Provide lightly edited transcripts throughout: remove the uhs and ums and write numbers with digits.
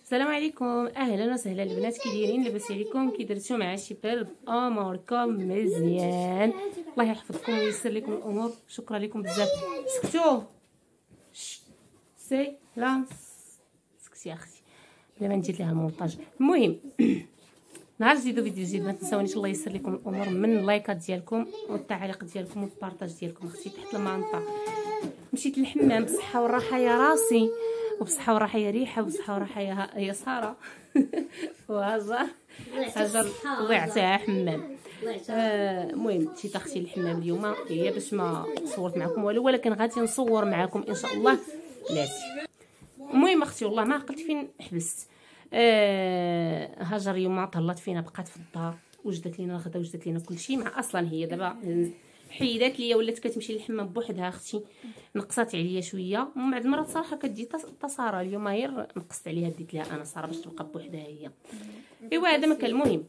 السلام عليكم، اهلا وسهلا البنات. كي دايرين؟ لاباس عليكم؟ كي درتو مع شي برد؟ اموركم مزيان؟ الله يحفظكم وييسر لكم الامور. شكرا لكم بزاف. سكتو سي لا سكتي اختي، دابا نجيت لها المونتاج. المهم نهار جديد وفيديو جديد، ما تنساونيش الله ييسر لكم الامور من اللايكات ديالكم والتعاليق ديالكم والبارطاج ديالكم. اختي تحت المانطا مشيت للحمام بالصحه والراحه يا راسي، وبصحه وراحه يا ريحه، وبصحه وراحه يا ساره وهاجر الله يعطيها حمام. المهم مشيت اختي للحمام اليوم، هي باش ما صورت معكم والو، ولكن غادي نصور معكم ان شاء الله بلاتي. المهم اختي والله ما عقلت فين حبست. هاجر اليوم طلات فينا، بقات في الدار، وجدت لينا الغدا، وجدت لينا كلشي، مع اصلا هي دابا حيدات ليا ولات كتمشي للحمام بوحدها. اختي نقصات عليا شويه، ومن بعد المرات صراحه كتجي ساره. اليوم غير نقصت عليها، ديت لها انا ساره باش تبقى بوحدها هي. ايوا هذا ما كان. المهم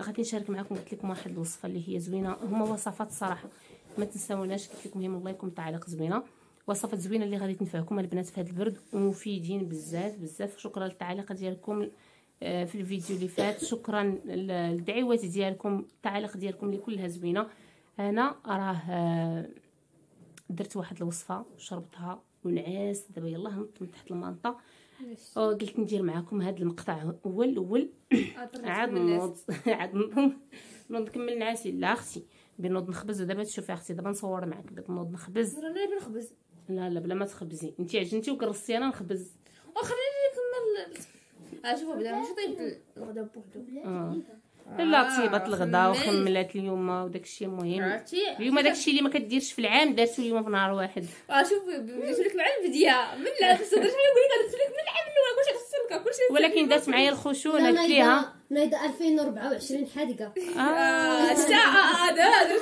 غادي نشارك معكم، قلت لكم واحد الوصفه اللي هي زوينه. هما وصفات الصراحه ما تنساوناش، قلت لكم هي الله يكون تعاليق زوينه، وصفات زوينه اللي غادي تنفعكم البنات في هذا البرد، ومفيدين بزاف بزاف. شكرا للتعاليق ديالكم في الفيديو اللي فات، شكرا للدعوات ديالكم، التعاليق ديالكم اللي كلها زوينه. انا راه درت واحد الوصفه وشربتها ونعاس، دابا يلاه نط من تحت المانطه. قلت ندير معكم هذا المقطع هو الاول. عاد نوض نكمل نعاسي. لا اختي بنوض نخبز، ودابا تشوفي اختي دابا نصور معاك. بنوض نخبز. انا بنخبز. لا بلا ما تخبزي، انت عجنتي وكرستي، انا نخبز. وخليني كمل. شوفوا بدا ماشي طيب الغدا بوحدو. لا طيبات الغدا وخملات اليوم وداكشي. المهم اليوم داكشي اللي ما كديرش في العام دارتو اليوم في نهار واحد. شوف درت لك مع البديه من العام، بس درت شحال نقول لك درت لك من العام الاول، كلشي غسلك كلشي، ولكن دارت معايا الخشونه. قلت ليها نايضه 2024 حادقه. هذا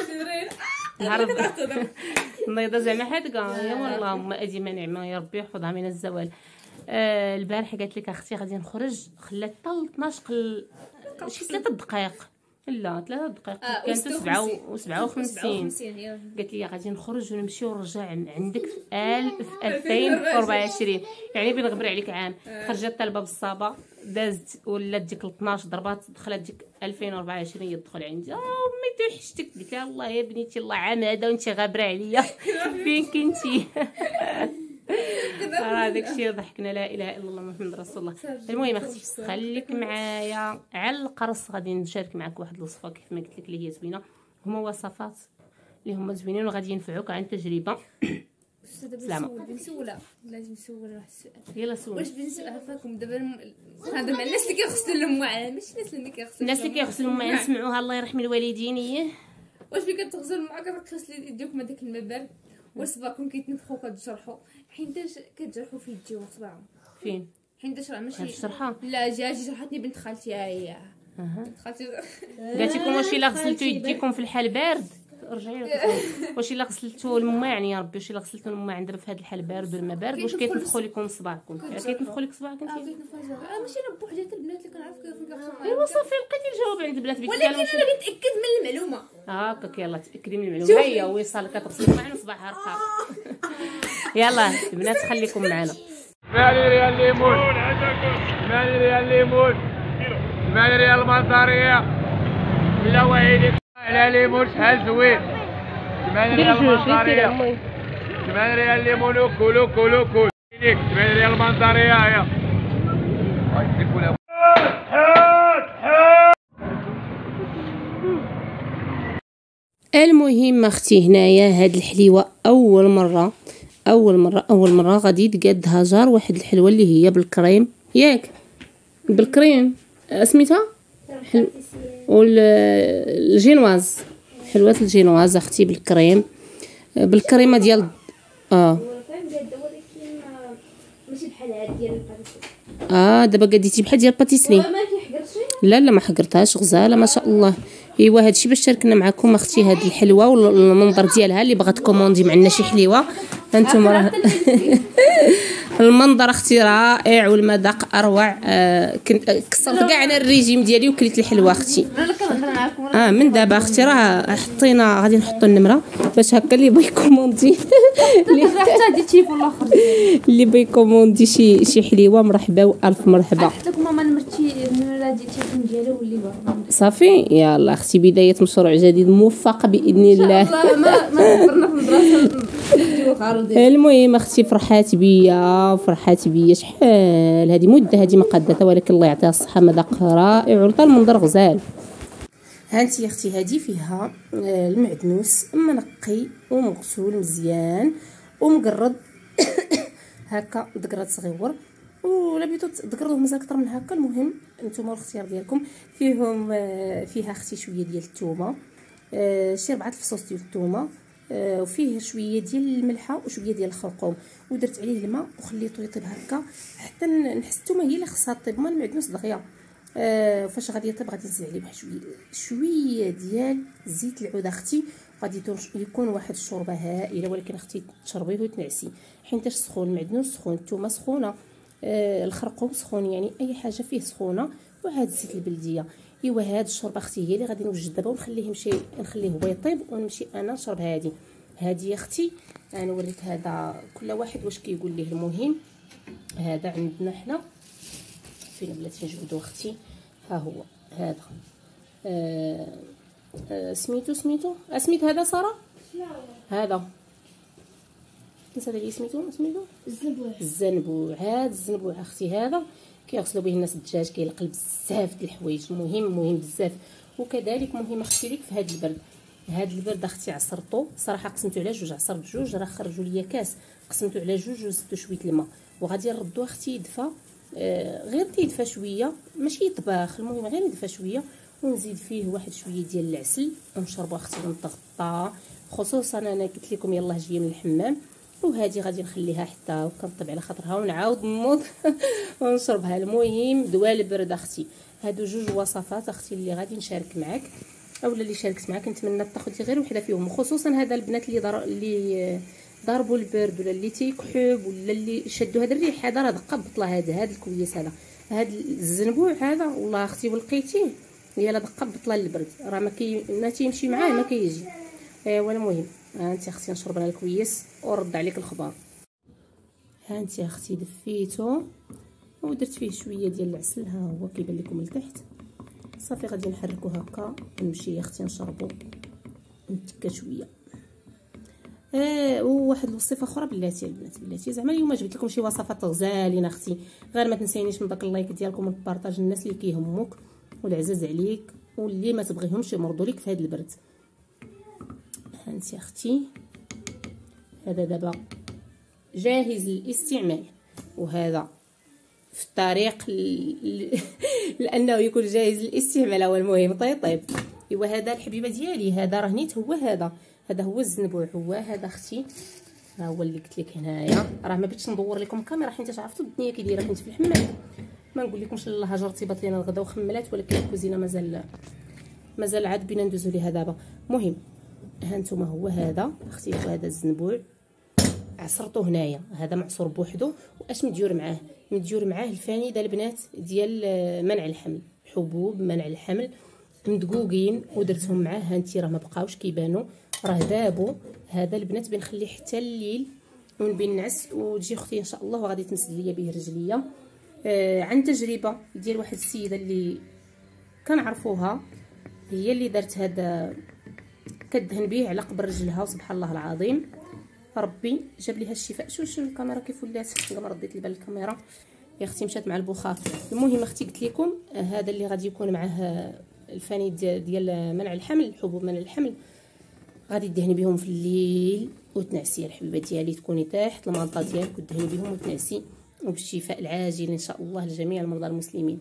الشرير نهار نايضه زعما حادقه. يا والله ما اديم نعمه، يا ربي يحفظها من الزوال. البارح قالت لك اختي غادي نخرج، خلات حتى 12 شي 3 دقائق. لا 3 دقائق كانت 57. قالت لي غادي نخرج ونمشي ونرجع عندك في 2024. يعني بنغبر عليك عام. خرجت طالبه بالصابه، دازت ولات ديك 12 ضربات، دخلت ديك 2024 يدخل عندي. امي توحشتك. قلت لها الله يا بنيتي، الله عام هذا وانت غابره عليا، فين كنتي؟ راه داكشي ضحكنا. لا اله الا الله محمد رسول الله. المهم اختي خليك معايا على القرص، غادي نشارك معك واحد الوصفه كيف ما قلت لك اللي هي زوينه. هما وصفات اللي هما زوينين وغادي ينفعوك عن تجربه. سلامه. بنسولها لازم نسول واحد السؤال. يلا سول. واش بنسول عفاكم دابا هذا مع الناس اللي كيغسلوا المواعن، ماشي الناس اللي كيغسلوا الناس اللي كيغسلوا المواعن سمعوها الله يرحم الوالدين. واش ملي كتغسلوا المواعن كتغسلوا يديكم هذاك الماء بارد، وصباعكم كيتنفخوا كتجرحوا، حيتاش كتجرحوا في يديهم صباعهم فين؟ حيتاش راه ماشي الجرحه. لا جرحتني بنت خالتي. هي بنت خالتي قالت لكم واش الا غسلتوا يديكم في الحال بارد رجعي واش الا غسلتوا المواعن يا ربي، واش الا غسلتوا المواعن دابا في هذا الحال بارد والماء بارد، واش كيتنفخوا لكم صباعكم؟ كيتنفخوا لك صباعك انت؟ ماشي انا بوحدي، حتى البنات اللي كنعرف كيغسلوا. ايوا صافي لقيتي الجواب عند البنات. ولكن انا بنتاكد من المعلومه. هاكاك يلا تاكدي من المعلومه. هي وصال كتغسل المواعن وصباعها رقاق. يلا البنات خليكم معنا. 8 ريال ليمون، 8 ريال ليمون، 8 ريال منطريه. لا وعيدك على ليمون شحال زوين. 8 ريال منطريه، 8 ريال ليمون. كولو 8 ريال منطريه. هيا المهم اختي هنايا هاد الحليوه اول مره غادي تقاد هاجر واحد الحلوه اللي هي بالكريم، ياك بالكريم سميتها والجينواز، حلوه الجينواز اختي بالكريم، بالكريمه ديال ماشي بحال هاد ديال الباتيسري. دابا قديتي بحال ديال الباتيسري. لا ما حقرتهاش، غزاله ما شاء الله. ايوا هادشي باش شاركنا معكم اختي هاد الحلوه والمنظر ديالها. اللي بغات كوموندي معنا شي حليوه هانتوما المنظر اختي رائع والمذاق اروع. كنت كسرت كاع انا الريجيم ديالي وكليت الحلوه اختي. انا كنهضر معاكم من دابا اختي راه حطينا غادي نحطوا النمره باش هكا اللي بغى يكوموندي حتى دي تيفون الاخر اللي بغى يكوموندي شي حليوه مرحبا والف مرحبا. حتى ماما نمرتي النمره ديال التليفون ديالها واللي برا صافي. يلا اختي بدايه مشروع جديد موفق باذن الله. والله ما كبرنا في المدرسه نديو خارج. المهم اختي فرحات بيا شحال هذه مده هذه مقدته، ولكن الله يعطيها الصحه مذاق رائع وطال المنظر غزال. هانتي اختي هذه فيها المعدنوس منقي ومغسول مزيان ومقرض هكا دقرات صغيور، ولا بيتو تقرضوه مازال اكثر من هكا. المهم نتوما الاختيار ديالكم. فيها اختي شويه ديال الثومه، شي 4 الفصوص ديال الثومه، وفيه شويه ديال الملحه وشويه ديال الخرقوم، ودرت عليه الماء وخليته يطيب هكا حتى نحس الثومه هي اللي خصها طيب، ما المعدنوس دغيا. فاش غادي يطيب غادي نزيد عليه واحد شويه ديال زيت العود اختي، غادي يكون واحد الشوربه هائله، ولكن اختي تشربيه وتنعسي حيتاش سخون، المعدنوس سخون، الثومه سخونه، الخرقوم سخون، يعني اي حاجه فيه سخونه، وهاد الزيت البلديه. ايوا هاد الشوربه اختي هي اللي غادي نوجد دابا نخليه هو يطيب ونمشي انا نشرب هادي اختي. انا وريت هذا كل واحد واش كيقول ليه. المهم هذا عندنا حنا فين بلاتي نجبدو اختي، ها هو هذا سميتو سميت هذا ساره، هذا نسيت عليه سميتو الزنبوع. هذا الزنبوع اختي هذا كيغسلوا به الناس الدجاج، كيلقل بزاف د الحوايج، مهم بزاف. وكذلك مهم اختي ليك في هذا البرد اختي عصرته صراحه، قسمته على جوج، عصرت بجوج راه خرجوا ليا كاس، قسمته على جوج وزدت شويه الماء، وغادي نردو اختي يدفى، غير تيدفى شويه ماشي يطبخ، المهم غير يدفى شويه، ونزيد فيه واحد شويه ديال العسل ونشربوا اختي ونتغطى. خصوصا انا قلت لكم يلاه جايه من الحمام، وهذه غادي نخليها حتى كنطيب على خاطرها ونعاود نوض ونشربها. المهم دواء البرد اختي. هادو جوج وصفات اختي اللي غادي نشارك معاك، اولا اللي شاركت معاك، نتمنى تاخذي غير وحده فيهم، خصوصا هذا البنات اللي ضربوا البرد، ولا اللي تيكحب، ولا اللي شدوا هذا الريح، هذا راه دقه بطله، هذا الكويس، هذا الزنبوع هذا والله اختي ولقيتيه يلا دقه بطله البرد، راه ما تيمشي معاه ما كيجي. ايوا المهم ها انت اختي نشرب انا الكويس ورد عليك الخبر. ها انت اختي دفيتو ودرت فيه شويه ديال العسل، ها هو كيبان لكم لتحت. صافي غادي نحركو هكا ونمشي يا اختي نشربو نتكا شويه. وواحد الوصفه اخرى بلاتي البنات، بلاتي زعما اليوم جبت لكم شي وصفات غزالين اختي، غير ما تنسينيش من داك اللايك ديالكم والبارطاج الناس اللي كيهموك والعزاز عليك واللي ما تبغيهمش يمرضوا لك في هذا البرد. هانتي اختي هذا دابا جاهز للاستعمال، وهذا في الطريق لانه يكون جاهز للاستعمال. هو المهم طيب. ايوا هذا الحبيبه ديالي، هذا راه نيت هو هذا هو الزنبوع، هو هذا اختي، ها هو اللي قلت لك هنايا. راه ما بغيتش ندور لكم الكاميرا حيت عرفتوا الدنيا كي دايره، كنت في الحمام ما نقول لكمش الله هجرتي بات لينا الغدا وخملات، ولكن الكوزينه مازال عاد بينا ندوزو ليها دابا. المهم ها نتوما هو هذا اختي، هذا الزنبوع عصرته هنايا، هذا معصور بوحدو. واش مديور معاه الفانيده البنات ديال منع الحمل، حبوب منع الحمل مدقوقين ودرتهم معاه. ها انتي راه ما بقاوش كيبانوا، راه ذابوا. هذا البنات بنخليه حتى الليل ومن بين النعس، وتجي اختي ان شاء الله وغادي تمسد ليا به رجليا. عن تجربه ديال واحد السيده اللي كنعرفوها، هي اللي دارت هذا، كدهن به على قبر رجلها، وسبحان الله العظيم ربي جاب ليها الشفاء. شوف الكاميرا كيف ولات، ما رديت البال الكاميرا يا اختي مشات مع البخار. المهم اختي قلت لكم هذا اللي غادي يكون معاه الفاني ديال منع الحمل، حبوب منع الحمل، غادي تدهني بهم في الليل وتنعسي الحبيبه ديالي، تكوني تحت المنطقه ديالك وتدهني بهم وتنعسي، وبالشفاء العاجل ان شاء الله لجميع المرضى المسلمين.